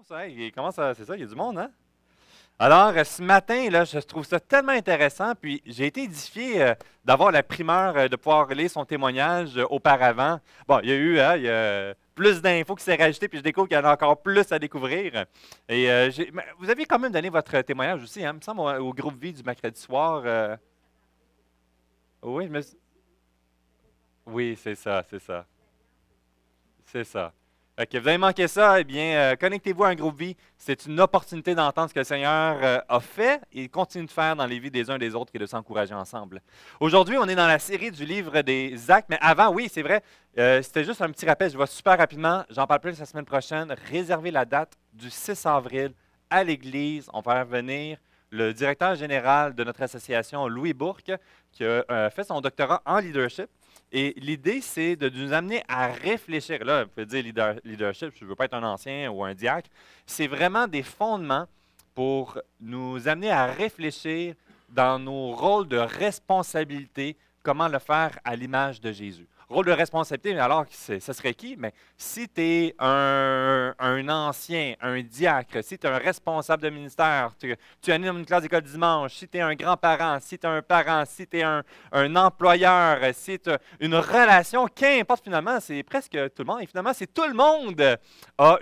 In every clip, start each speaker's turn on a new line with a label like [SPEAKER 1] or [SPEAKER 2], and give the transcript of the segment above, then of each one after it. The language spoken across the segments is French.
[SPEAKER 1] Ça, comment ça, c'est ça, il y a du monde, hein? Alors, ce matin, là, je trouve ça tellement intéressant, puis j'ai été édifié d'avoir la primeur de pouvoir lire son témoignage auparavant. Bon, il y a eu, hein, il y a plus d'infos qui s'est rajouté, puis je découvre qu'il y en a encore plus à découvrir. Et mais vous aviez quand même donné votre témoignage aussi, hein, il me semble, au groupe Vie du mercredi soir. Oui, oui, c'est ça, c'est ça. C'est ça. Ok, vous avez manqué ça, eh bien, connectez-vous à un groupe vie. C'est une opportunité d'entendre ce que le Seigneur a fait et continue de faire dans les vies des uns et des autres et de s'encourager ensemble. Aujourd'hui, on est dans la série du livre des Actes, mais avant, oui, c'est vrai, c'était juste un petit rappel, je vais super rapidement, j'en parle plus la semaine prochaine. Réservez la date du 6 avril à l'église. On va faire venir le directeur général de notre association, Louis Bourque, qui a fait son doctorat en leadership. Et l'idée, c'est de nous amener à réfléchir. Là, vous pouvez dire leadership, je ne veux pas être un ancien ou un diacre. C'est vraiment des fondements pour nous amener à réfléchir dans nos rôles de responsabilité, comment le faire à l'image de Jésus. Rôle de responsabilité, mais alors, ce serait qui? Mais si tu es un ancien, un diacre, si tu es un responsable de ministère, tu animes une classe d'école dimanche, si tu es un grand-parent, si tu es un parent, si tu es un employeur, si tu as une relation, qu'importe finalement, c'est presque tout le monde. Et finalement, c'est tout le monde a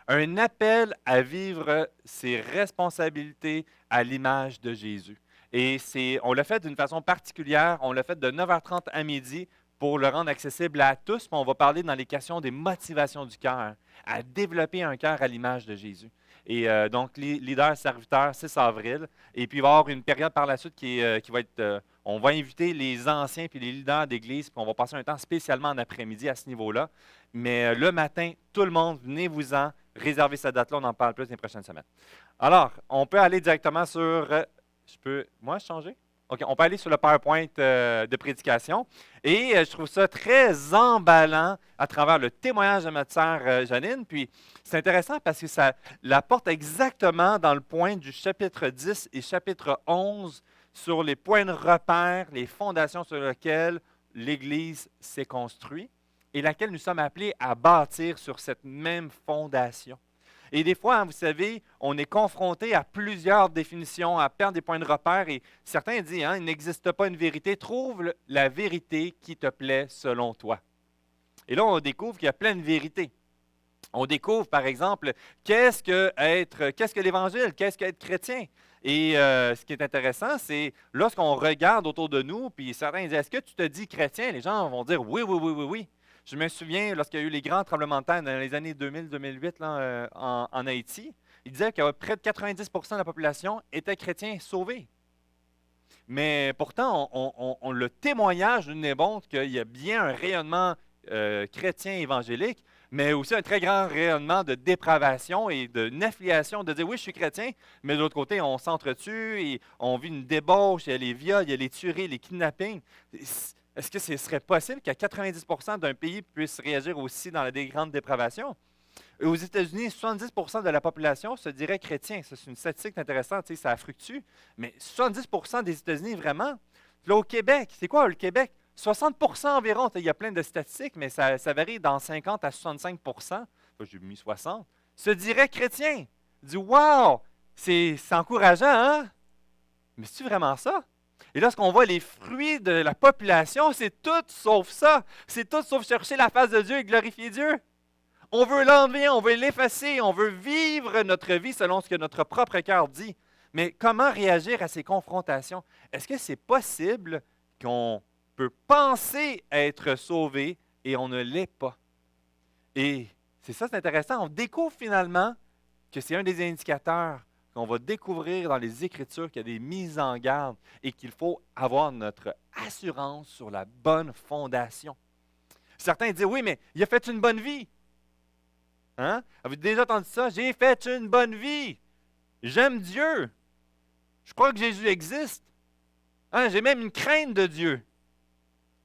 [SPEAKER 1] un appel à vivre ses responsabilités à l'image de Jésus. Et on l'a fait d'une façon particulière. On l'a fait de 9h30 à midi pour le rendre accessible à tous. Puis on va parler dans les questions des motivations du cœur, à développer un cœur à l'image de Jésus. Et donc, leader, serviteur, 6 avril. Et puis, il va y avoir une période par la suite qui va être. On va inviter les anciens puis les leaders d'église, puis on va passer un temps spécialement en après-midi à ce niveau-là. Mais le matin, tout le monde, venez-vous-en, réservez cette date-là, on en parle plus les prochaines semaines. Alors, on peut aller directement sur. Je peux. Moi, changer? OK, on peut aller sur le PowerPoint de prédication. Et je trouve ça très emballant à travers le témoignage de notre sœur Janine. Puis, c'est intéressant parce que ça la porte exactement dans le point du chapitre 10 et chapitre 11 sur les points de repère, les fondations sur lesquelles l'Église s'est construite et laquelle nous sommes appelés à bâtir sur cette même fondation. Et des fois, hein, vous savez, on est confronté à plusieurs définitions, à perdre des points de repère. Et certains disent, hein, il n'existe pas une vérité. Trouve la vérité qui te plaît selon toi. Et là, on découvre qu'il y a plein de vérités. On découvre, par exemple, qu'est-ce que l'Évangile, qu'est-ce qu'être chrétien. Et ce qui est intéressant, c'est lorsqu'on regarde autour de nous, puis certains disent, est-ce que tu te dis chrétien? Les gens vont dire, oui, oui, oui, oui, oui. Je me souviens, lorsqu'il y a eu les grands tremblements de terre dans les années 2000-2008 en Haïti, il disait que près de 90 de la population était chrétien sauvé. Mais pourtant, le témoignage nous démontre qu'il y a bien un rayonnement chrétien évangélique, mais aussi un très grand rayonnement de dépravation et de affiliation, de dire oui, je suis chrétien, mais de l'autre côté, on s'entretue et on vit une débauche, il y a les viols, il y a les tueries, les kidnappings. Est-ce que ce serait possible qu'à 90 d'un pays puisse réagir aussi dans la grande dépravation? Aux États-Unis, 70 de la population se dirait chrétien. Ça, c'est une statistique intéressante, tu sais, ça fluctue. Mais 70 des États-Unis, vraiment. Là, au Québec, c'est quoi le Québec? 60 environ. Il y a plein de statistiques, mais ça varie dans 50 à 65 j'ai mis 60. Se dirait chrétien. Dit, wow, c'est encourageant, hein? Mais c'est-tu vraiment ça? Et lorsqu'on voit les fruits de la population, c'est tout sauf ça. C'est tout sauf chercher la face de Dieu et glorifier Dieu. On veut l'enlever, on veut l'effacer, on veut vivre notre vie selon ce que notre propre cœur dit. Mais comment réagir à ces confrontations? Est-ce que c'est possible qu'on peut penser être sauvé et on ne l'est pas? Et c'est ça, c'est intéressant. On découvre finalement que c'est un des indicateurs qu'on va découvrir dans les Écritures qu'il y a des mises en garde et qu'il faut avoir notre assurance sur la bonne fondation. Certains disent, oui, mais il a fait une bonne vie. Hein? Avez-vous déjà entendu ça? J'ai fait une bonne vie. J'aime Dieu. Je crois que Jésus existe. Hein? J'ai même une crainte de Dieu.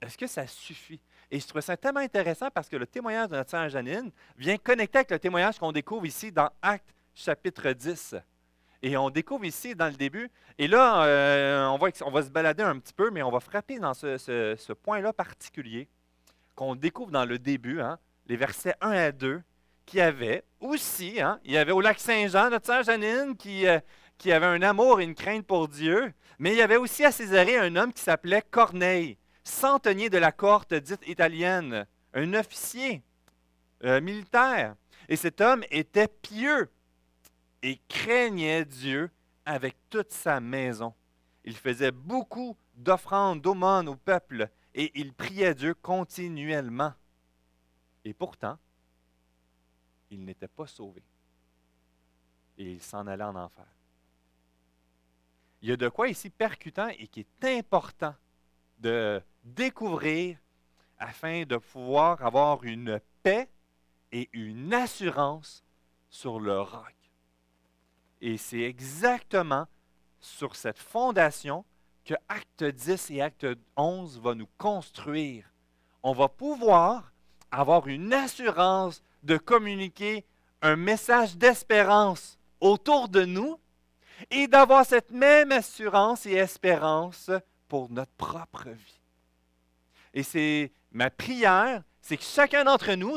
[SPEAKER 1] Est-ce que ça suffit? Et je trouve ça tellement intéressant parce que le témoignage de notre sœur Janine vient connecter avec le témoignage qu'on découvre ici dans Actes chapitre 10. Et on découvre ici dans le début. Et là, on va se balader un petit peu, mais on va frapper dans ce point-là particulier qu'on découvre dans le début, hein, les versets 1 à 2, qu'il y avait aussi, il y avait au lac Saint-Jean, notre sœur Janine, qui avait un amour et une crainte pour Dieu, mais il y avait aussi à Césarée un homme qui s'appelait Corneille, centenier de la cohorte dite italienne, un officier militaire. Et cet homme était pieux et craignait Dieu avec toute sa maison. Il faisait beaucoup d'offrandes, d'aumônes au peuple, et il priait Dieu continuellement. Et pourtant, il n'était pas sauvé. Et il s'en allait en enfer. Il y a de quoi ici percutant et qui est important de découvrir afin de pouvoir avoir une paix et une assurance sur le roc. Et c'est exactement sur cette fondation que Acte 10 et Acte 11 va nous construire. On va pouvoir avoir une assurance de communiquer un message d'espérance autour de nous et d'avoir cette même assurance et espérance pour notre propre vie. Et c'est ma prière, c'est que chacun d'entre nous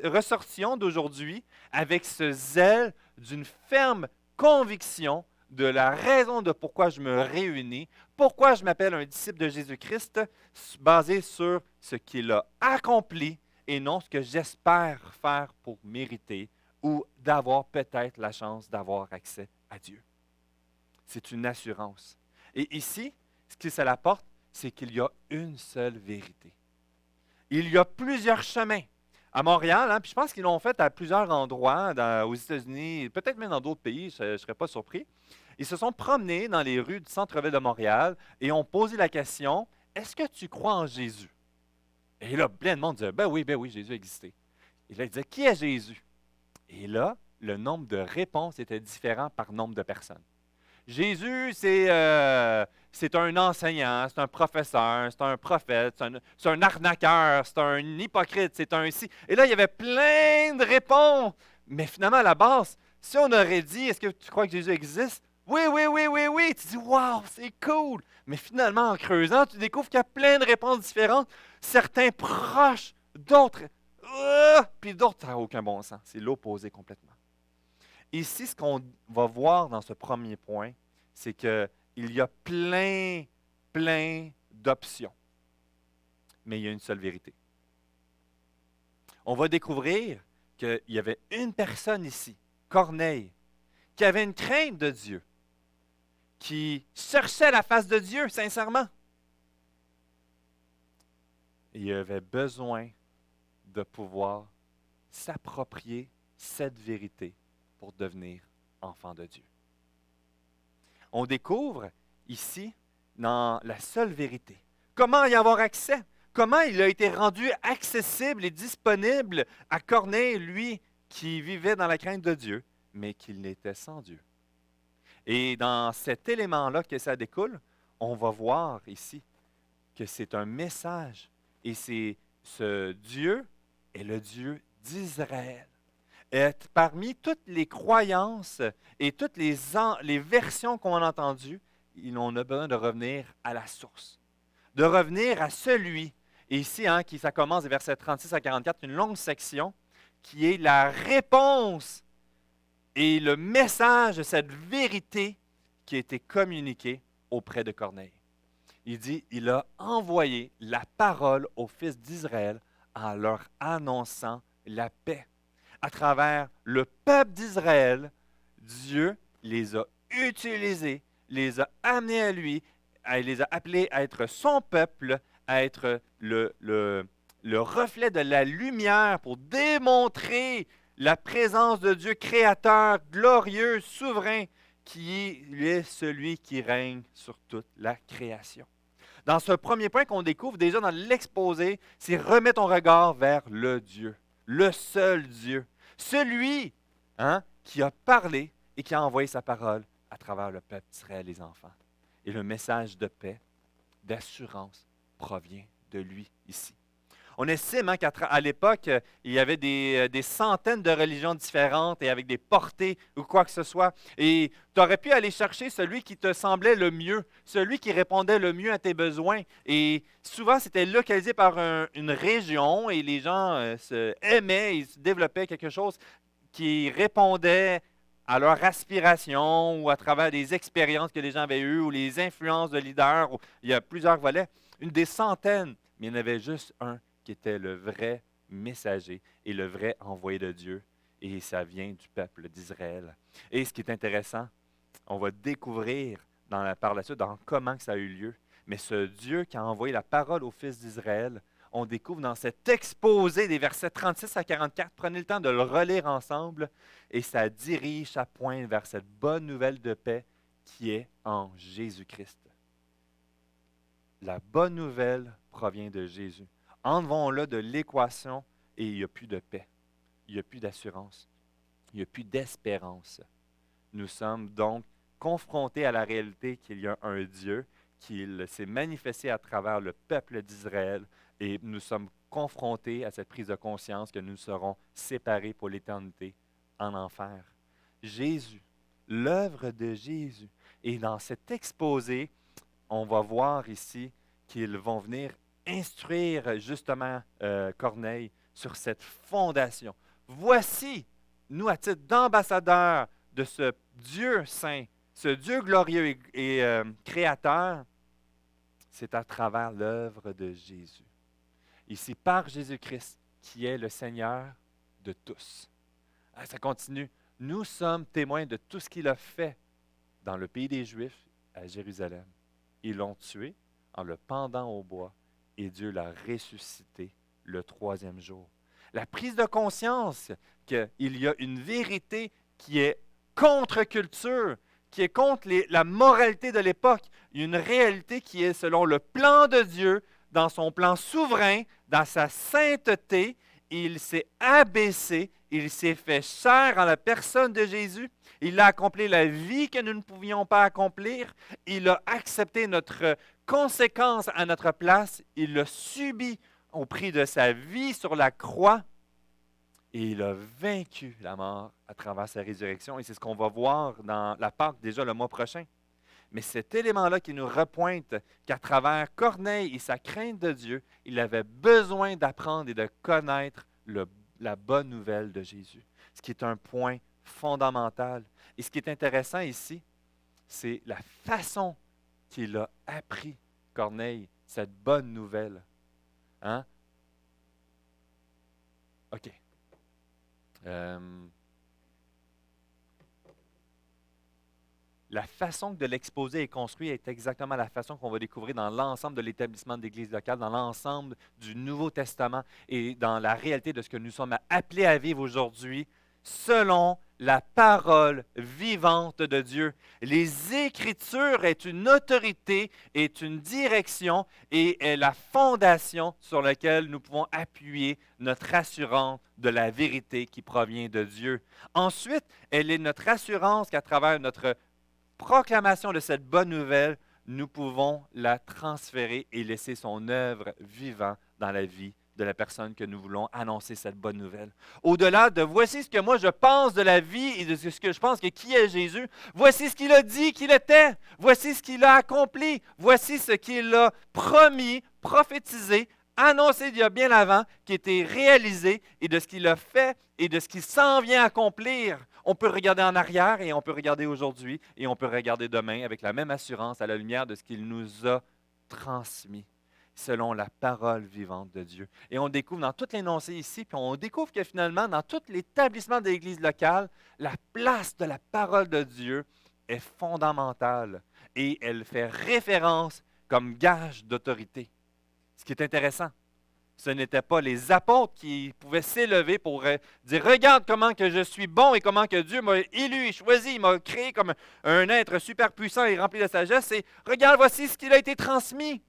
[SPEAKER 1] ressortions d'aujourd'hui avec ce zèle d'une ferme conviction de la raison de pourquoi je me réunis, pourquoi je m'appelle un disciple de Jésus-Christ, basé sur ce qu'il a accompli et non ce que j'espère faire pour mériter ou d'avoir peut-être la chance d'avoir accès à Dieu. C'est une assurance. Et ici, ce que ça apporte, c'est qu'il y a une seule vérité. Il y a plusieurs chemins. À Montréal, puis je pense qu'ils l'ont fait à plusieurs endroits, aux États-Unis, peut-être même dans d'autres pays, je ne serais pas surpris. Ils se sont promenés dans les rues du centre-ville de Montréal et ont posé la question, « Est-ce que tu crois en Jésus? » Et là, plein de monde disait, ben oui, Jésus existait. Et là, il disait, « Qui est Jésus? » Et là, le nombre de réponses était différent par nombre de personnes. Jésus, c'est un enseignant, c'est un professeur, c'est un prophète, c'est un arnaqueur, c'est un hypocrite, c'est un ci. Et là, il y avait plein de réponses. Mais finalement, à la base, si on aurait dit, est-ce que tu crois que Jésus existe? Oui. Tu dis, wow, c'est cool. Mais finalement, en creusant, tu découvres qu'il y a plein de réponses différentes. Certains proches, d'autres, puis d'autres, ça n'a aucun bon sens. C'est l'opposé complètement. Ici, ce qu'on va voir dans ce premier point, c'est qu'il y a plein d'options. Mais il y a une seule vérité. On va découvrir qu'il y avait une personne ici, Corneille, qui avait une crainte de Dieu, qui cherchait la face de Dieu, sincèrement. Et il avait besoin de pouvoir s'approprier cette vérité pour devenir enfant de Dieu. On découvre ici, dans la seule vérité, comment y avoir accès, comment il a été rendu accessible et disponible à Corneille, lui, qui vivait dans la crainte de Dieu, mais qu'il n'était sans Dieu. Et dans cet élément-là que ça découle, on va voir ici que c'est un message, et ce Dieu est le Dieu d'Israël. Et parmi toutes les croyances et toutes les versions qu'on a entendues, on a besoin de revenir à la source, de revenir à celui. Et ici, ça commence des versets 36 à 44, une longue section qui est la réponse et le message de cette vérité qui a été communiquée auprès de Corneille. Il dit, il a envoyé la parole aux fils d'Israël en leur annonçant la paix. À travers le peuple d'Israël, Dieu les a utilisés, les a amenés à lui, il les a appelés à être son peuple, à être le reflet de la lumière pour démontrer la présence de Dieu créateur, glorieux, souverain, qui est celui qui règne sur toute la création. Dans ce premier point qu'on découvre déjà dans l'exposé, c'est remettre ton regard vers le Dieu, le seul Dieu. Celui qui a parlé et qui a envoyé sa parole à travers le peuple d'Israël, les enfants. Et le message de paix, d'assurance, provient de lui ici. On estime qu'à l'époque, il y avait des centaines de religions différentes et avec des portées ou quoi que ce soit. Et tu aurais pu aller chercher celui qui te semblait le mieux, celui qui répondait le mieux à tes besoins. Et souvent, c'était localisé par une région et les gens se aimaient, ils se développaient quelque chose qui répondait à leur aspiration ou à travers des expériences que les gens avaient eues ou les influences de leaders. Il y a plusieurs volets, une des centaines, mais il y en avait juste un qui était le vrai messager et le vrai envoyé de Dieu. Et ça vient du peuple d'Israël. Et ce qui est intéressant, on va découvrir par la suite dans comment que ça a eu lieu. Mais ce Dieu qui a envoyé la parole aux fils d'Israël, on découvre dans cet exposé des versets 36 à 44, prenez le temps de le relire ensemble, et ça dirige, ça pointe vers cette bonne nouvelle de paix qui est en Jésus-Christ. La bonne nouvelle provient de Jésus. Enlevons-le de l'équation et il n'y a plus de paix, il n'y a plus d'assurance, il n'y a plus d'espérance. Nous sommes donc confrontés à la réalité qu'il y a un Dieu, qu'il s'est manifesté à travers le peuple d'Israël, et nous sommes confrontés à cette prise de conscience que nous serons séparés pour l'éternité en enfer. Jésus, l'œuvre de Jésus. Et dans cet exposé, on va voir ici qu'ils vont venir instruire justement Corneille sur cette fondation. Voici, nous, à titre d'ambassadeurs de ce Dieu saint, ce Dieu glorieux et créateur, c'est à travers l'œuvre de Jésus. Ici, par Jésus-Christ, qui est le Seigneur de tous. Ça continue. Nous sommes témoins de tout ce qu'il a fait dans le pays des Juifs, à Jérusalem. Ils l'ont tué en le pendant au bois et Dieu l'a ressuscité le troisième jour. La prise de conscience qu'il y a une vérité qui est contre-culture, qui est contre la moralité de l'époque, une réalité qui est selon le plan de Dieu, dans son plan souverain, dans sa sainteté. Il s'est abaissé, il s'est fait chair en la personne de Jésus. Il a accompli la vie que nous ne pouvions pas accomplir. Il a accepté notre conséquence à notre place. Il l'a subi au prix de sa vie sur la croix. Et il a vaincu la mort à travers sa résurrection. Et c'est ce qu'on va voir dans la Pâque déjà le mois prochain. Mais cet élément-là qui nous repointe qu'à travers Corneille et sa crainte de Dieu, il avait besoin d'apprendre et de connaître la bonne nouvelle de Jésus. Ce qui est un point fondamental. Et ce qui est intéressant ici, c'est la façon qu'il a appris, Corneille, cette bonne nouvelle. Hein? OK. La façon de l'exposer et construit est exactement la façon qu'on va découvrir dans l'ensemble de l'établissement de l'Église locale, dans l'ensemble du Nouveau Testament et dans la réalité de ce que nous sommes appelés à vivre aujourd'hui, selon la parole vivante de Dieu. Les Écritures est une autorité, est une direction et est la fondation sur laquelle nous pouvons appuyer notre assurance de la vérité qui provient de Dieu. Ensuite, elle est notre assurance qu'à travers notre proclamation de cette bonne nouvelle, nous pouvons la transférer et laisser son œuvre vivante dans la vie de la personne que nous voulons annoncer cette bonne nouvelle. Au-delà de voici ce que moi je pense de la vie et de ce que je pense que qui est Jésus, voici ce qu'il a dit qu'il était, voici ce qu'il a accompli, voici ce qu'il a promis, prophétisé, annoncé il y a bien avant, qui était réalisé et de ce qu'il a fait et de ce qu'il s'en vient accomplir. On peut regarder en arrière et on peut regarder aujourd'hui et on peut regarder demain avec la même assurance à la lumière de ce qu'il nous a transmis selon la parole vivante de Dieu. Et on découvre dans tout l'énoncé ici, puis on découvre que finalement, dans tout l'établissement de l'Église locale, la place de la parole de Dieu est fondamentale et elle fait référence comme gage d'autorité. Ce qui est intéressant, ce n'étaient pas les apôtres qui pouvaient s'élever pour dire « Regarde comment que je suis bon et comment que Dieu m'a élu et choisi, il m'a créé comme un être super puissant et rempli de sagesse. Et regarde, voici ce qu'il a été transmis. »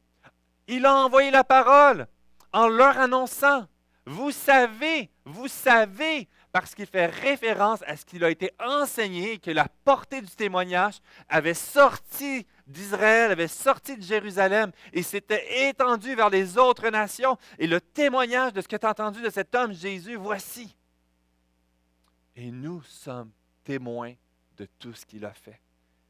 [SPEAKER 1] Il a envoyé la parole en leur annonçant « Vous savez Vous savez, parce qu'il fait référence à ce qu'il a été enseigné, que la portée du témoignage avait sorti d'Israël, avait sorti de Jérusalem et s'était étendue vers les autres nations. Et le témoignage de ce que tu as entendu de cet homme, Jésus, voici. Et nous sommes témoins de tout ce qu'il a fait.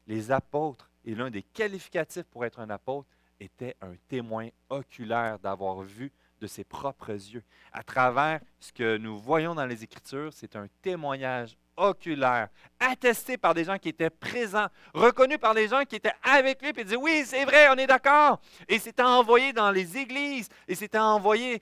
[SPEAKER 1] Les apôtres, et l'un des qualificatifs pour être un apôtre, était un témoin oculaire d'avoir vu de ses propres yeux. À travers ce que nous voyons dans les Écritures, c'est un témoignage oculaire, attesté par des gens qui étaient présents, reconnu par des gens qui étaient avec lui, puis disaient, oui, c'est vrai, on est d'accord. Et c'était envoyé dans les églises, et c'était envoyé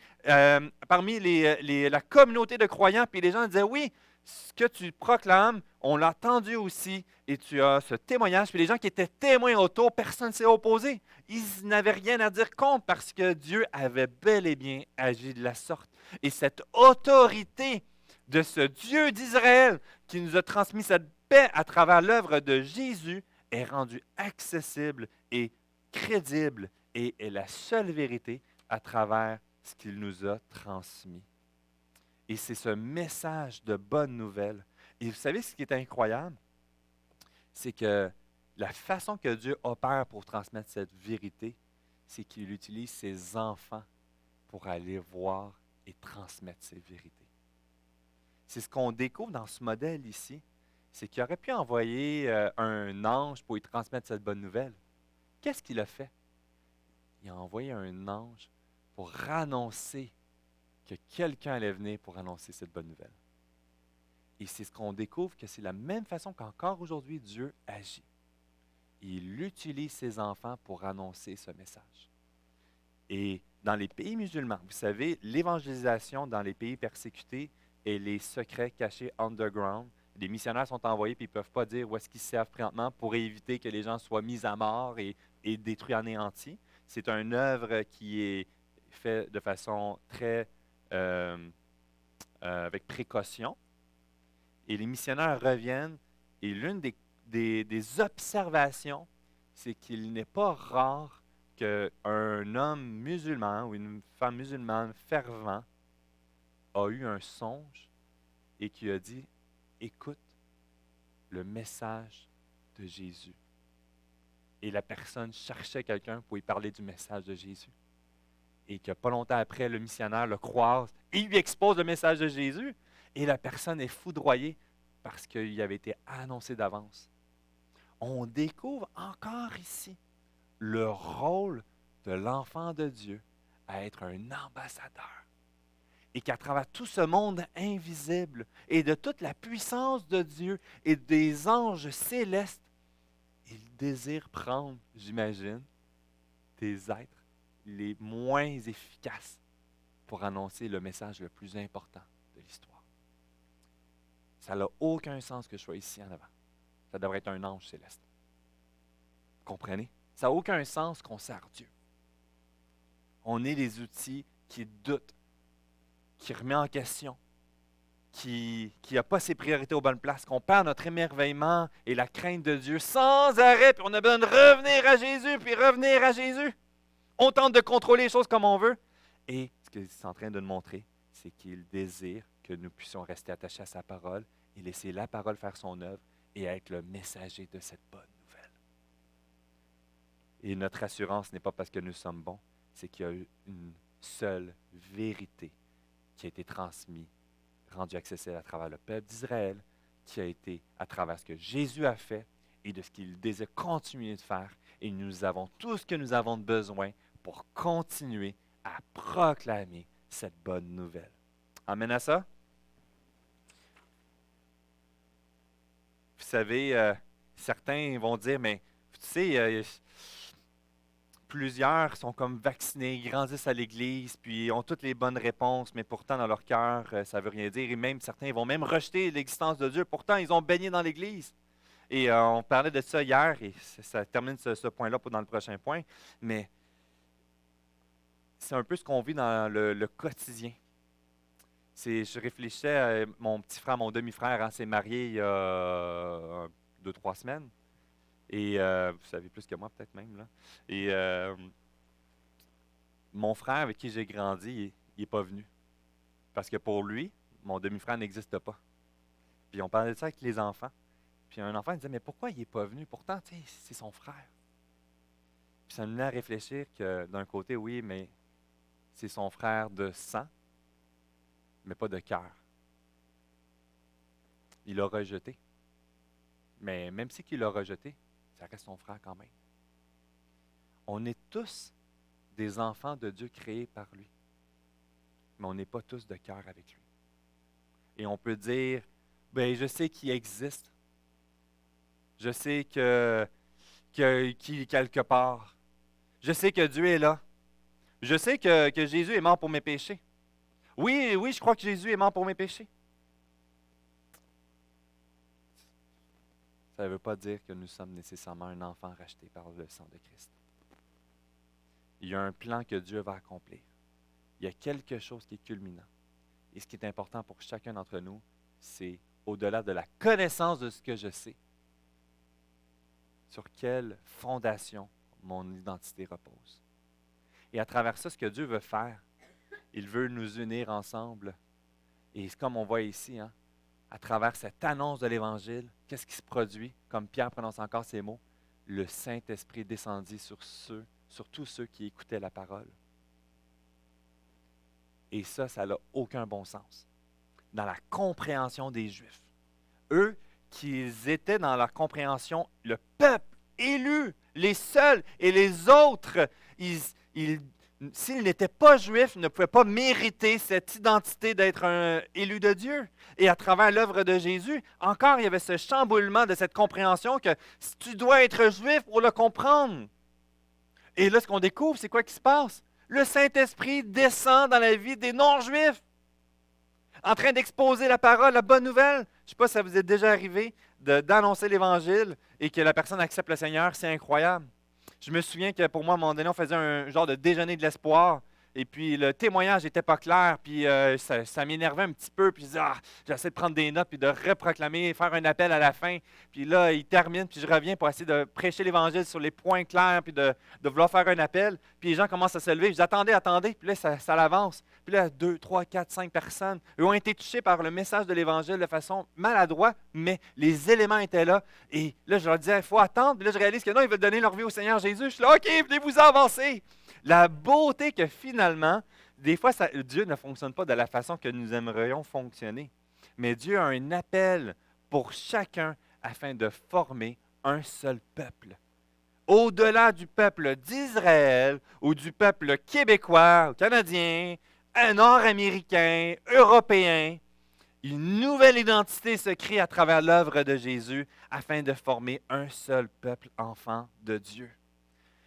[SPEAKER 1] parmi la communauté de croyants, puis les gens disaient, oui, ce que tu proclames, on l'a entendu aussi, et tu as ce témoignage. Puis les gens qui étaient témoins autour, personne ne s'est opposé. Ils n'avaient rien à dire contre parce que Dieu avait bel et bien agi de la sorte. Et cette autorité de ce Dieu d'Israël qui nous a transmis cette paix à travers l'œuvre de Jésus est rendue accessible et crédible et est la seule vérité à travers ce qu'il nous a transmis. Et c'est ce message de bonne nouvelle. Et vous savez ce qui est incroyable? C'est que la façon que Dieu opère pour transmettre cette vérité, c'est qu'il utilise ses enfants pour aller voir et transmettre ces vérités. C'est ce qu'on découvre dans ce modèle ici, c'est qu'il aurait pu envoyer un ange pour lui transmettre cette bonne nouvelle. Qu'est-ce qu'il a fait? Il a envoyé un ange pour annoncer que quelqu'un allait venir pour annoncer cette bonne nouvelle. Et c'est ce qu'on découvre, que c'est la même façon qu'encore aujourd'hui, Dieu agit. Il utilise ses enfants pour annoncer ce message. Et dans les pays musulmans, vous savez, l'évangélisation dans les pays persécutés et les secrets cachés underground, les missionnaires sont envoyés et ils ne peuvent pas dire où est-ce qu'ils servent présentement pour éviter que les gens soient mis à mort et détruits, anéantis. C'est une œuvre qui est faite de façon très avec précaution. Et les missionnaires reviennent et l'une des observations, c'est qu'il n'est pas rare qu'un homme musulman ou une femme musulmane fervent a eu un songe et qui a dit, écoute le message de Jésus. Et la personne cherchait quelqu'un pour lui parler du message de Jésus. Et que pas longtemps après, le missionnaire le croise et lui expose le message de Jésus. Et la personne est foudroyée parce qu'il avait été annoncé d'avance. On découvre encore ici le rôle de l'enfant de Dieu à être un ambassadeur. Et qu'à travers tout ce monde invisible et de toute la puissance de Dieu et des anges célestes, il désire prendre, j'imagine, des êtres les moins efficaces pour annoncer le message le plus important de l'histoire. Ça n'a aucun sens que je sois ici en avant. Ça devrait être un ange céleste. Vous comprenez? Ça n'a aucun sens qu'on sert Dieu. On est des outils qui doutent, qui remet en question, qui n'a pas ses priorités aux bonnes places, qu'on perd notre émerveillement et la crainte de Dieu sans arrêt, puis on a besoin de revenir à Jésus, puis revenir à Jésus. On tente de contrôler les choses comme on veut. Et ce qu'il est en train de nous montrer, c'est qu'il désire que nous puissions rester attachés à sa parole et laisser la parole faire son œuvre et être le messager de cette bonne nouvelle. Et notre assurance n'est pas parce que nous sommes bons, c'est qu'il y a une seule vérité qui a été transmise, rendue accessible à travers le peuple d'Israël, qui a été à travers ce que Jésus a fait et de ce qu'il désire continuer de faire. Et nous avons tout ce que nous avons besoin pour continuer à proclamer cette bonne nouvelle. Amen à ça? Vous savez, certains vont dire, mais tu sais, plusieurs sont comme vaccinés, ils grandissent à l'Église, puis ont toutes les bonnes réponses, mais pourtant dans leur cœur, ça ne veut rien dire. Et même certains vont même rejeter l'existence de Dieu. Pourtant, ils ont baigné dans l'Église. Et on parlait de ça hier, et ça termine ce point-là pour dans le prochain point. Mais c'est un peu ce qu'on vit dans le quotidien. Je réfléchissais à mon petit frère, mon demi-frère, s'est marié il y a 2-3 semaines. Et vous savez plus que moi, peut-être même. Là. Et mon frère avec qui j'ai grandi, il n'est pas venu. Parce que pour lui, mon demi-frère n'existe pas. Puis on parlait de ça avec les enfants. Puis un enfant disait, mais pourquoi il n'est pas venu? Pourtant, tu sais, c'est son frère. Puis ça me menait à réfléchir que d'un côté, oui, mais c'est son frère de sang, mais pas de cœur. Il l'a rejeté. Mais même si il l'a rejeté, ça reste son frère quand même. On est tous des enfants de Dieu créés par lui. Mais on n'est pas tous de cœur avec lui. Et on peut dire, ben je sais qu'il existe. Je sais qu'il est quelque part. Je sais que Dieu est là. Je sais que Jésus est mort pour mes péchés. Oui, oui, je crois que Jésus est mort pour mes péchés. Ça ne veut pas dire que nous sommes nécessairement un enfant racheté par le sang de Christ. Il y a un plan que Dieu va accomplir. Il y a quelque chose qui est culminant. Et ce qui est important pour chacun d'entre nous, c'est au-delà de la connaissance de ce que je sais, sur quelle fondation mon identité repose. Et à travers ça, ce que Dieu veut faire, il veut nous unir ensemble. Et comme on voit ici, à travers cette annonce de l'Évangile, qu'est-ce qui se produit? Comme Pierre prononce encore ces mots, le Saint-Esprit descendit sur tous ceux qui écoutaient la parole. Et ça n'a aucun bon sens. Dans la compréhension des Juifs. Eux, qu'ils étaient dans leur compréhension, le peuple élu, les seuls et les autres, s'ils n'étaient pas juifs, ne pouvaient pas mériter cette identité d'être un élu de Dieu. Et à travers l'œuvre de Jésus, encore, il y avait ce chamboulement de cette compréhension que tu dois être juif pour le comprendre. Et là, ce qu'on découvre, c'est quoi qui se passe? Le Saint-Esprit descend dans la vie des non-juifs, en train d'exposer la parole, la bonne nouvelle. Je ne sais pas si ça vous est déjà arrivé d'annoncer l'Évangile et que la personne accepte le Seigneur, c'est incroyable. Je me souviens que pour moi, à un moment donné, on faisait un genre de déjeuner de l'espoir. Et puis le témoignage n'était pas clair, puis ça m'énervait un petit peu. Puis je disais, j'essaie de prendre des notes, puis de reproclamer, faire un appel à la fin. Puis là, il termine, puis je reviens pour essayer de prêcher l'Évangile sur les points clairs, puis de vouloir faire un appel. Puis les gens commencent à se lever. Je dis, attendez. Puis là, ça l'avance. Puis là, 2, 3, 4, 5 personnes eux ont été touchés par le message de l'Évangile de façon maladroite, mais les éléments étaient là. Et là, je leur disais, il faut attendre. Puis là, je réalise que non, ils veulent donner leur vie au Seigneur Jésus. Je suis là, OK, venez-vous avancer. La beauté que finalement, des fois, Dieu ne fonctionne pas de la façon que nous aimerions fonctionner. Mais Dieu a un appel pour chacun afin de former un seul peuple. Au-delà du peuple d'Israël ou du peuple québécois, canadien, nord-américain, européen, une nouvelle identité se crée à travers l'œuvre de Jésus afin de former un seul peuple enfant de Dieu.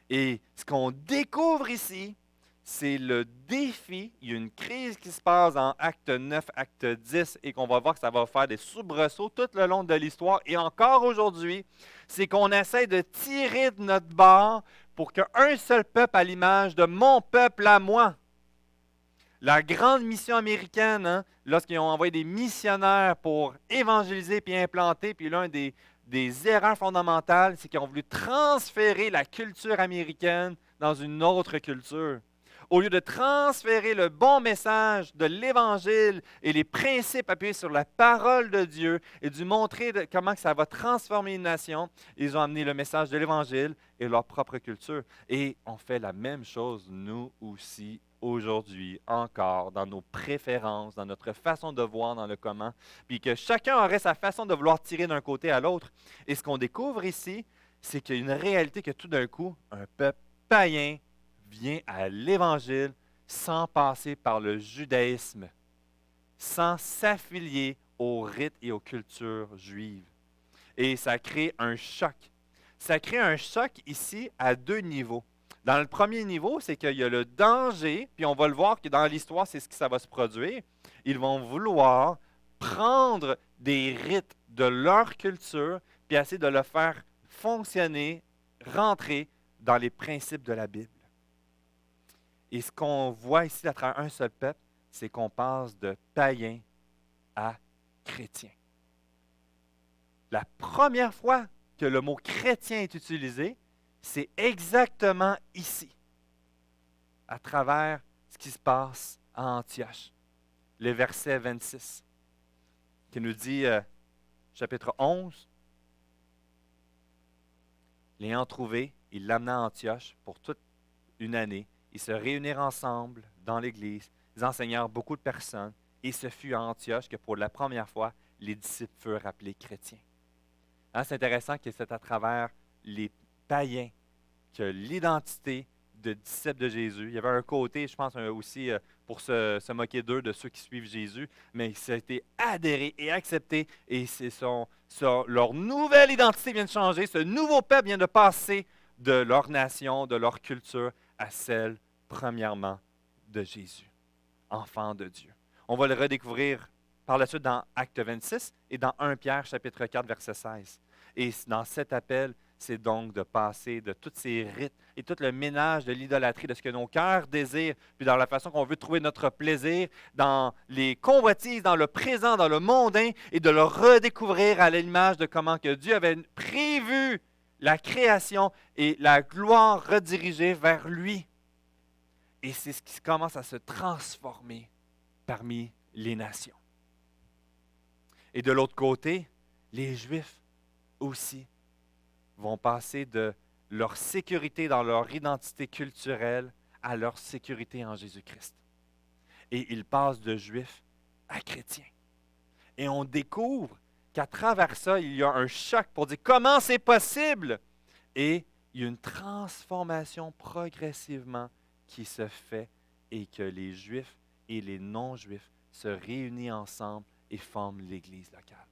[SPEAKER 1] Et ce qu'on découvre ici, c'est le défi. Il y a une crise qui se passe en acte 9, acte 10, et qu'on va voir que ça va faire des soubresauts tout le long de l'histoire. Et encore aujourd'hui, c'est qu'on essaie de tirer de notre bord pour qu'un seul peuple à l'image de mon peuple à moi. La grande mission américaine, lorsqu'ils ont envoyé des missionnaires pour évangéliser puis implanter, puis l'un des erreurs fondamentales, c'est qu'ils ont voulu transférer la culture américaine dans une autre culture. Au lieu de transférer le bon message de l'Évangile et les principes appuyés sur la parole de Dieu et de montrer comment ça va transformer une nation, ils ont amené le message de l'Évangile et leur propre culture. Et on fait la même chose, nous aussi, aujourd'hui, encore, dans nos préférences, dans notre façon de voir, dans le comment, puis que chacun aurait sa façon de vouloir tirer d'un côté à l'autre. Et ce qu'on découvre ici, c'est qu'il y a une réalité que tout d'un coup, un peuple païen vient à l'Évangile sans passer par le judaïsme, sans s'affilier aux rites et aux cultures juives. Et ça crée un choc. Ça crée un choc ici à deux niveaux. Dans le premier niveau, c'est qu'il y a le danger, puis on va le voir que dans l'histoire, c'est ce qui ça va se produire. Ils vont vouloir prendre des rites de leur culture, puis essayer de le faire fonctionner, rentrer dans les principes de la Bible. Et ce qu'on voit ici à travers un seul peuple, c'est qu'on passe de païen à chrétien. La première fois que le mot chrétien est utilisé, c'est exactement ici, à travers ce qui se passe à Antioche, le verset 26. qui nous dit, chapitre 11, l'ayant trouvé, il l'amena à Antioche pour toute une année. Ils se réunirent ensemble dans l'Église. Ils enseignèrent beaucoup de personnes. Et ce fut à Antioche que pour la première fois, les disciples furent appelés chrétiens. Hein, c'est intéressant que c'est à travers les païens que l'identité de disciples de Jésus, il y avait un côté, je pense aussi, pour se moquer d'eux, de ceux qui suivent Jésus, mais ça a été adhéré et accepté, et leur nouvelle identité vient de changer, ce nouveau peuple vient de passer de leur nation, de leur culture, à celle, premièrement, de Jésus, enfant de Dieu. On va le redécouvrir par la suite dans Acte 26 et dans 1 Pierre, chapitre 4, verset 16. Et dans cet appel, c'est donc de passer de tous ces rites et tout le ménage de l'idolâtrie, de ce que nos cœurs désirent, puis dans la façon qu'on veut trouver notre plaisir, dans les convoitises, dans le présent, dans le mondain, et de le redécouvrir à l'image de comment que Dieu avait prévu la création et la gloire redirigée vers lui. Et c'est ce qui commence à se transformer parmi les nations. Et de l'autre côté, les Juifs aussi vont passer de leur sécurité dans leur identité culturelle à leur sécurité en Jésus-Christ. Et ils passent de Juifs à chrétiens. Et on découvre qu'à travers ça, il y a un choc pour dire comment c'est possible. Et il y a une transformation progressivement qui se fait et que les Juifs et les non-Juifs se réunissent ensemble et forment l'Église locale.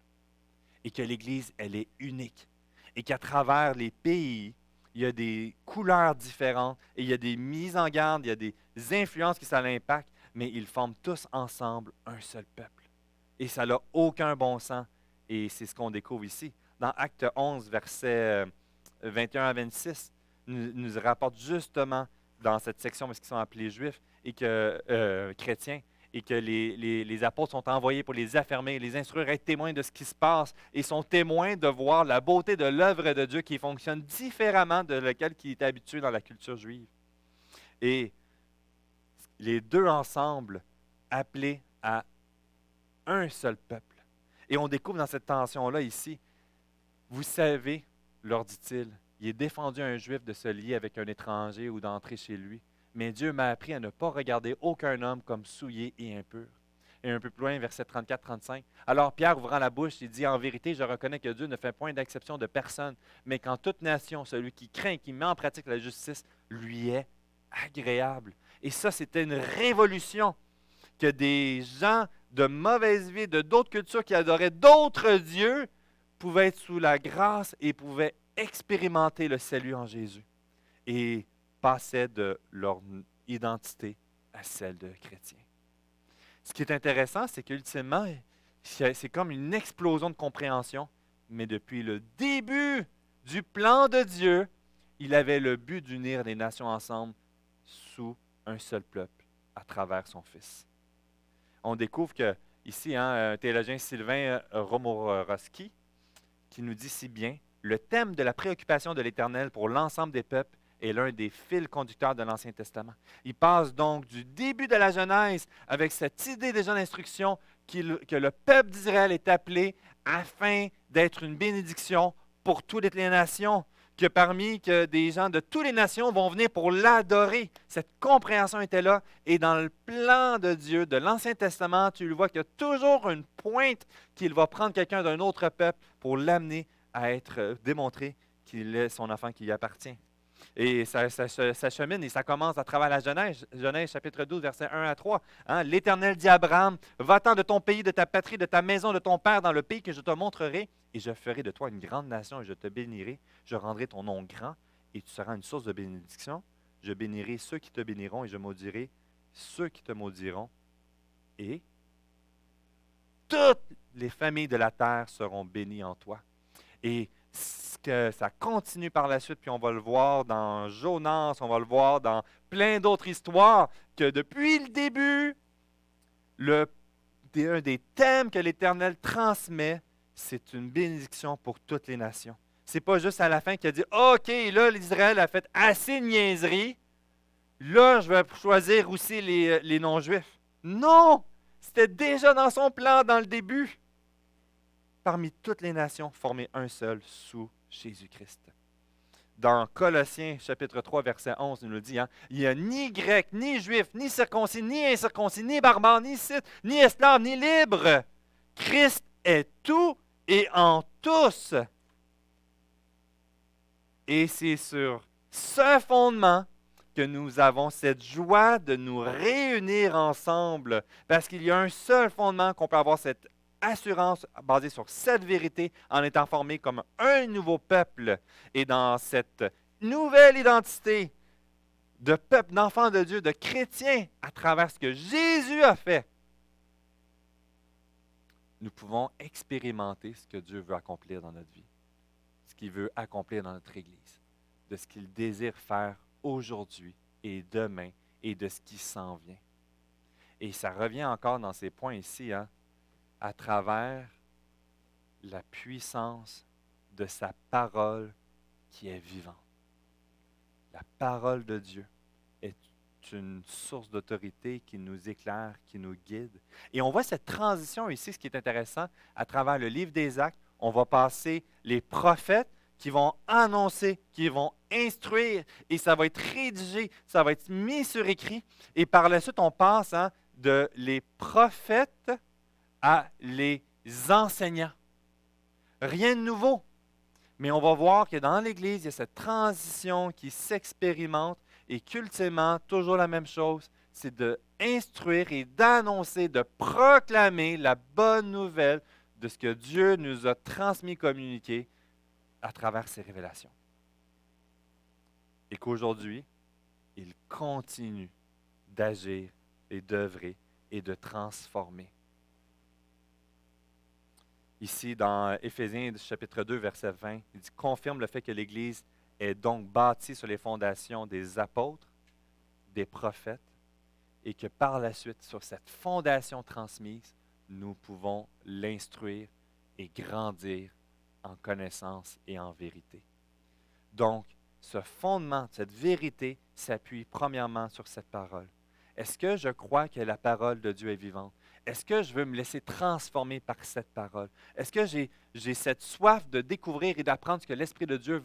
[SPEAKER 1] Et que l'Église, elle est unique. Et qu'à travers les pays, il y a des couleurs différentes et il y a des mises en garde, il y a des influences qui ça l'impact, mais ils forment tous ensemble un seul peuple. Et ça n'a aucun bon sens. Et c'est ce qu'on découvre ici. Dans Acte 11, versets 21 à 26, nous rapporte justement dans cette section parce qu'ils sont appelés juifs et que chrétiens, et que les apôtres sont envoyés pour les affermer, les instruire, être témoins de ce qui se passe, et sont témoins de voir la beauté de l'œuvre de Dieu qui fonctionne différemment de laquelle qui est habitué dans la culture juive. Et les deux ensemble, appelés à un seul peuple. Et on découvre dans cette tension-là ici, vous savez, leur dit-il, il est défendu à un juif de se lier avec un étranger ou d'entrer chez lui. Mais Dieu m'a appris à ne pas regarder aucun homme comme souillé et impur. Et un peu plus loin, verset 34-35. Alors Pierre, ouvrant la bouche, il dit, en vérité, je reconnais que Dieu ne fait point d'exception de personne, mais qu'en toute nation, celui qui craint et qui met en pratique la justice, lui est agréable. Et ça, c'était une révolution, que des gens de mauvaise vie, de d'autres cultures qui adoraient d'autres dieux, pouvaient être sous la grâce et pouvaient expérimenter le salut en Jésus. Et passaient de leur identité à celle de chrétiens. Ce qui est intéressant, c'est qu'ultimement, c'est comme une explosion de compréhension, mais depuis le début du plan de Dieu, il avait le but d'unir les nations ensemble sous un seul peuple à travers son Fils. On découvre que ici, un théologien Sylvain Romorowski, qui nous dit si bien, le thème de la préoccupation de l'Éternel pour l'ensemble des peuples est l'un des fils conducteurs de l'Ancien Testament. Il passe donc du début de la Genèse avec cette idée déjà d'instruction que le peuple d'Israël est appelé afin d'être une bénédiction pour toutes les nations, que des gens de toutes les nations vont venir pour l'adorer. Cette compréhension était là, et dans le plan de Dieu de l'Ancien Testament, tu le vois qu'il y a toujours une pointe qu'il va prendre quelqu'un d'un autre peuple pour l'amener à être démontré qu'il est son enfant qui lui appartient. Et ça chemine et ça commence à travers la Genèse, Genèse chapitre 12, versets 1 à 3. Hein? L'Éternel dit à Abraham, va-t'en de ton pays, de ta patrie, de ta maison, de ton père, dans le pays que je te montrerai, et je ferai de toi une grande nation, et je te bénirai. Je rendrai ton nom grand, et tu seras une source de bénédiction. Je bénirai ceux qui te béniront, et je maudirai ceux qui te maudiront. Et toutes les familles de la terre seront bénies en toi. Et que ça continue par la suite, puis on va le voir dans Jonas, on va le voir dans plein d'autres histoires, que depuis le début, un des thèmes que l'Éternel transmet, c'est une bénédiction pour toutes les nations. C'est pas juste à la fin qu'il a dit « OK, là, l'Israël a fait assez de niaiseries, là, je vais choisir aussi les non-juifs. » Non! C'était déjà dans son plan dans le début. parmi toutes les nations, former un seul sous Jésus-Christ. Dans Colossiens, chapitre 3, verset 11, il nous dit, hein, il n'y a ni grec, ni juif, ni circoncis, ni incirconcis, ni barbare, ni scythe, ni esclave, ni libre. Christ est tout et en tous. Et c'est sur ce fondement que nous avons cette joie de nous réunir ensemble, parce qu'il y a un seul fondement qu'on peut avoir cette assurance basée sur cette vérité en étant formé comme un nouveau peuple. Et dans cette nouvelle identité de peuple, d'enfants de Dieu, de chrétiens, à travers ce que Jésus a fait, nous pouvons expérimenter ce que Dieu veut accomplir dans notre vie, ce qu'il veut accomplir dans notre Église, de ce qu'il désire faire aujourd'hui et demain et de ce qui s'en vient. Et ça revient encore dans ces points ici, hein, à travers la puissance de sa parole qui est vivante. La parole de Dieu est une source d'autorité qui nous éclaire, qui nous guide. Et on voit cette transition ici, ce qui est intéressant, à travers le livre des Actes, on va passer les prophètes qui vont annoncer, qui vont instruire, et ça va être rédigé, ça va être mis sur écrit. Et par la suite, on passe de les prophètes à les enseignants. Rien de nouveau. Mais on va voir que dans l'Église, il y a cette transition qui s'expérimente et qu'ultimement, toujours la même chose, c'est d'instruire et d'annoncer, de proclamer la bonne nouvelle de ce que Dieu nous a transmis, communiqué à travers ses révélations. Et qu'aujourd'hui, il continue d'agir et d'œuvrer et de transformer. Ici, dans Éphésiens chapitre 2, verset 20, il dit « Confirme le fait que l'Église est donc bâtie sur les fondations des apôtres, des prophètes, et que par la suite, sur cette fondation transmise, nous pouvons l'instruire et grandir en connaissance et en vérité. » Donc, ce fondement, cette vérité s'appuie premièrement sur cette parole. Est-ce que je crois que la parole de Dieu est vivante? Est-ce que je veux me laisser transformer par cette parole? Est-ce que j'ai cette soif de découvrir et d'apprendre ce que l'Esprit de Dieu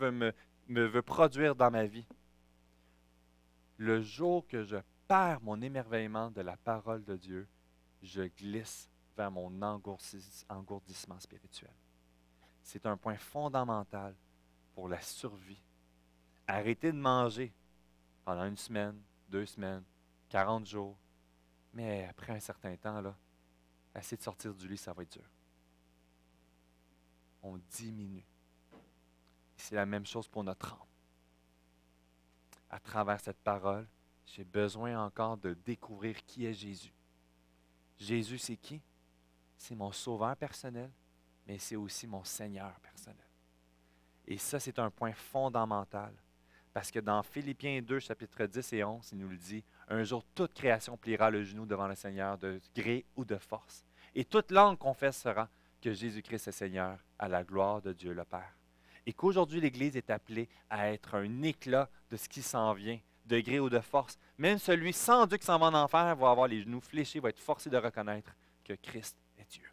[SPEAKER 1] veut produire dans ma vie? Le jour que je perds mon émerveillement de la parole de Dieu, je glisse vers mon engourdissement spirituel. C'est un point fondamental pour la survie. Arrêtez de manger pendant 1 semaine, 2 semaines, 40 jours, mais après un certain temps, là, essayer de sortir du lit, ça va être dur. On diminue. C'est la même chose pour notre âme. À travers cette parole, j'ai besoin encore de découvrir qui est Jésus. Jésus, c'est qui? C'est mon sauveur personnel, mais c'est aussi mon Seigneur personnel. Et ça, c'est un point fondamental. Parce que dans Philippiens 2, chapitre 10 et 11, il nous le dit, « Un jour, toute création pliera le genou devant le Seigneur de gré ou de force. Et toute langue confessera que Jésus-Christ est Seigneur à la gloire de Dieu le Père. » Et qu'aujourd'hui, l'Église est appelée à être un éclat de ce qui s'en vient, de gré ou de force. Même celui sans Dieu qui s'en va en enfer va avoir les genoux fléchis, va être forcé de reconnaître que Christ est Dieu.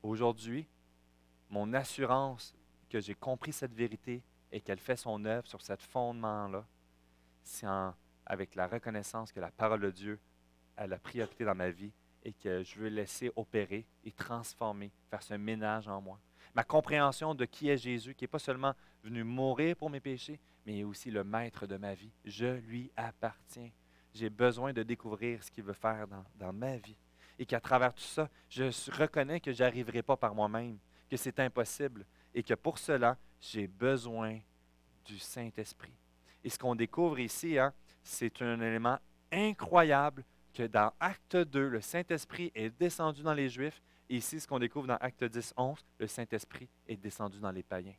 [SPEAKER 1] Aujourd'hui, mon assurance que j'ai compris cette vérité et qu'elle fait son œuvre sur ce fondement-là, c'est avec la reconnaissance que la parole de Dieu a la priorité dans ma vie et que je veux laisser opérer et transformer, faire ce ménage en moi. Ma compréhension de qui est Jésus, qui n'est pas seulement venu mourir pour mes péchés, mais aussi le maître de ma vie. Je lui appartiens. J'ai besoin de découvrir ce qu'il veut faire dans ma vie. Et qu'à travers tout ça, je reconnais que je n'arriverai pas par moi-même, que c'est impossible et que pour cela, j'ai besoin du Saint-Esprit. Et ce qu'on découvre ici, c'est un élément incroyable que dans Acte 2, le Saint-Esprit est descendu dans les Juifs. Et ici, ce qu'on découvre dans Acte 10, 11, le Saint-Esprit est descendu dans les païens.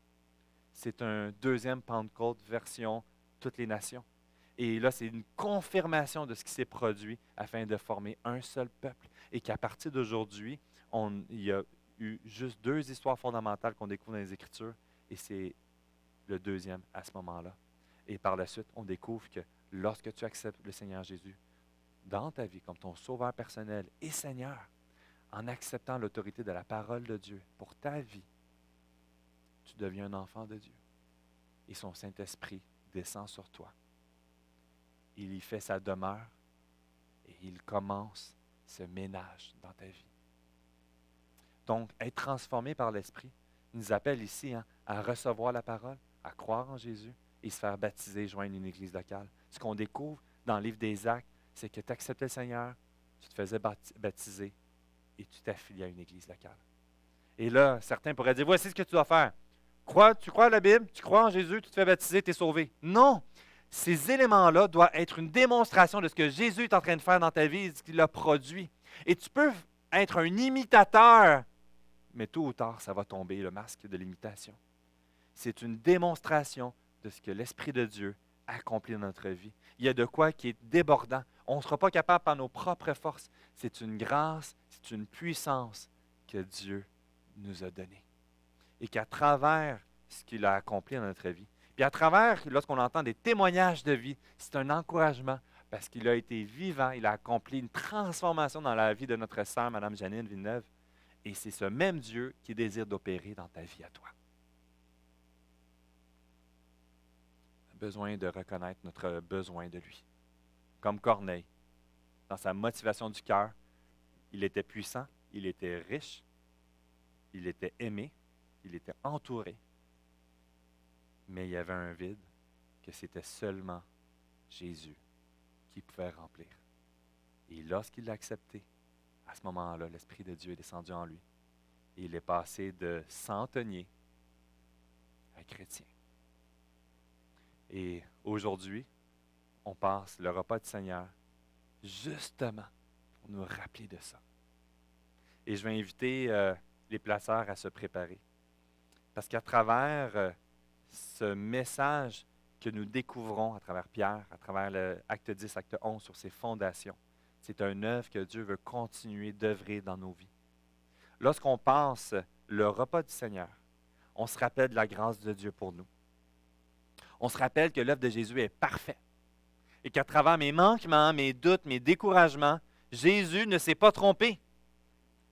[SPEAKER 1] C'est un deuxième Pentecôte version toutes les nations. Et là, c'est une confirmation de ce qui s'est produit afin de former un seul peuple. Et qu'à partir d'aujourd'hui, il y a eu juste 2 histoires fondamentales qu'on découvre dans les Écritures. Et c'est le deuxième à ce moment-là. Et par la suite, on découvre que lorsque tu acceptes le Seigneur Jésus dans ta vie comme ton sauveur personnel et Seigneur, en acceptant l'autorité de la parole de Dieu pour ta vie, tu deviens un enfant de Dieu. Et son Saint-Esprit descend sur toi. Il y fait sa demeure et il commence ce ménage dans ta vie. Donc, être transformé par l'Esprit, il nous appelle ici à recevoir la parole, à croire en Jésus et se faire baptiser, joindre une église locale. Ce qu'on découvre dans le livre des Actes, c'est que tu acceptais le Seigneur, tu te faisais baptiser et tu t'affiliais à une église locale. Et là, certains pourraient dire, voici ce que tu dois faire. Tu crois à la Bible, tu crois en Jésus, tu te fais baptiser, tu es sauvé. Non! Ces éléments-là doivent être une démonstration de ce que Jésus est en train de faire dans ta vie et ce qu'il a produit. Et tu peux être un imitateur, mais tôt ou tard, ça va tomber, le masque de l'imitation. C'est une démonstration de ce que l'Esprit de Dieu accomplit dans notre vie. Il y a de quoi qui est débordant. On ne sera pas capable par nos propres forces. C'est une grâce, c'est une puissance que Dieu nous a donnée. Et qu'à travers ce qu'il a accompli dans notre vie, puis à travers, lorsqu'on entend des témoignages de vie, c'est un encouragement parce qu'il a été vivant, il a accompli une transformation dans la vie de notre sœur, Mme Janine Villeneuve. Et c'est ce même Dieu qui désire d'opérer dans ta vie à toi. On a besoin de reconnaître notre besoin de lui. Comme Corneille, dans sa motivation du cœur, il était puissant, il était riche, il était aimé, il était entouré, mais il y avait un vide que c'était seulement Jésus qui pouvait remplir. Et lorsqu'il l'a accepté, à ce moment-là, l'Esprit de Dieu est descendu en lui. Et il est passé de centenier à chrétien. Et aujourd'hui, on passe le repas du Seigneur justement pour nous rappeler de ça. Et je vais inviter les placeurs à se préparer. Parce qu'à travers ce message que nous découvrons à travers Pierre, à travers l'acte 10, acte 11 sur ses fondations, c'est une œuvre que Dieu veut continuer d'œuvrer dans nos vies. Lorsqu'on passe le repas du Seigneur, on se rappelle de la grâce de Dieu pour nous. On se rappelle que l'œuvre de Jésus est parfaite et qu'à travers mes manquements, mes doutes, mes découragements, Jésus ne s'est pas trompé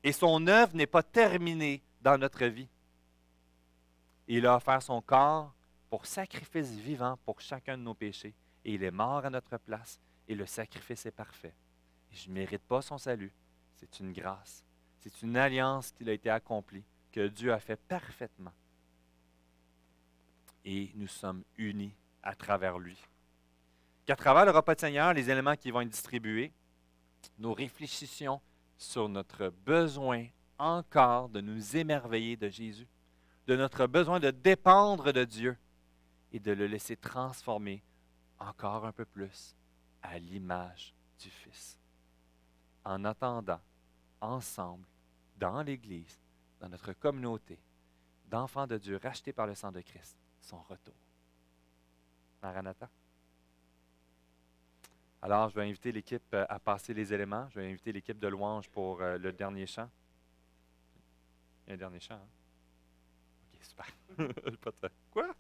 [SPEAKER 1] et son œuvre n'est pas terminée dans notre vie. Il a offert son corps pour sacrifice vivant pour chacun de nos péchés et il est mort à notre place et le sacrifice est parfait. Et je ne mérite pas son salut, c'est une grâce. C'est une alliance qui a été accomplie, que Dieu a fait parfaitement. Et nous sommes unis à travers lui. Qu'à travers le repas du Seigneur, les éléments qui vont être distribués, nous réfléchissions sur notre besoin encore de nous émerveiller de Jésus, de notre besoin de dépendre de Dieu et de le laisser transformer encore un peu plus à l'image du Fils. En attendant, ensemble, dans l'Église, dans notre communauté, d'enfants de Dieu rachetés par le sang de Christ, son retour. Maranatha. Alors, je vais inviter l'équipe à passer les éléments. Je vais inviter l'équipe de louange pour le dernier chant. Il y a un dernier chant, hein? OK, super. Quoi?